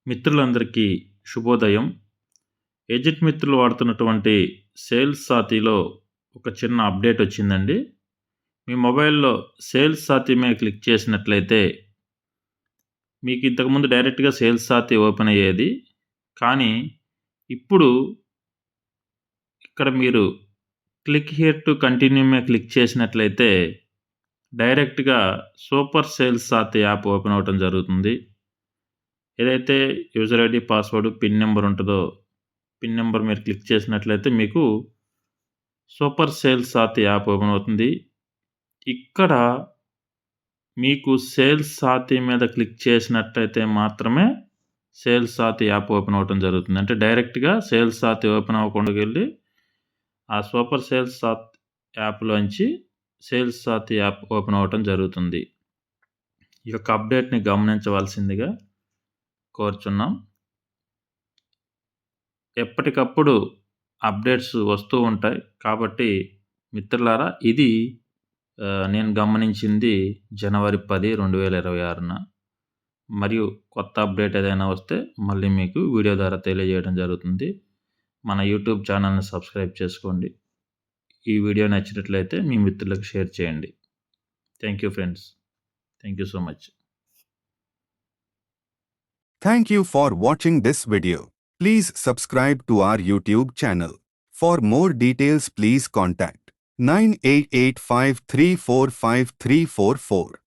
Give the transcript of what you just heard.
మిత్రులందరికీ శుభోదయం. ఎజిట్ మిత్రులు వాడుతున్నటువంటి సేల్స్ సాతీలో ఒక చిన్న అప్డేట్ వచ్చిందండి. మీ మొబైల్‌లో సేల్స్ సాతీ మీద క్లిక్ చేసినట్లయితే మీకు ఇంతకుముందు డైరెక్ట్‌గా సేల్స్ సాతీ ఓపెన్ అయ్యేది. కానీ ఇప్పుడు ఇక్కడ మీరు క్లిక్ హియర్ టు కంటిన్యూ మీద క్లిక్ చేసినట్లయితే డైరెక్ట్‌గా super sales Saathi app open అవ్వటం జరుగుతుంది. ఏదైతే user ID, password, pin number ఉంటుందో పిన్ నెంబర్ మీరు క్లిక్ చేసినట్లయితే మీకు super sales Saathi app open అవుతుంది. ఇక్కడ మీకు సేల్స్ సాతీ మీద క్లిక్ చేసినట్లయితే మాత్రమే సేల్స్ సాతీ యాప్ ఓపెన్ అవ్వటం జరుగుతుంది. అంటే డైరెక్ట్‌గా సేల్స్ సాతీ ఓపెన్ అవ్వకుండా వెళ్ళి ఆ సూపర్ సేల్స్ యాప్‌లోంచి సేల్స్ సాతీ యాప్ ఓపెన్ అవ్వటం జరుగుతుంది. ఈ యొక్క అప్డేట్‌ని గమనించవలసిందిగా కోరుచున్నాం. ఎప్పటికప్పుడు అప్డేట్స్ వస్తూ ఉంటాయి. కాబట్టి మిత్రులారా, ఇది నేను గమనించింది జనవరి 10, 2026న. మరియు కొత్త అప్డేట్ ఏదైనా వస్తే మళ్ళీ మీకు వీడియో ద్వారా తెలియజేయడం జరుగుతుంది. మన యూట్యూబ్ ఛానల్‌ని సబ్స్క్రైబ్ చేసుకోండి. ఈ వీడియో నచ్చినట్లయితే మీ మిత్రులకు షేర్ చేయండి. Thank you friends. Thank you so much. Thank you for watching this video. Please subscribe to our YouTube channel. For more details, please contact 9885345344.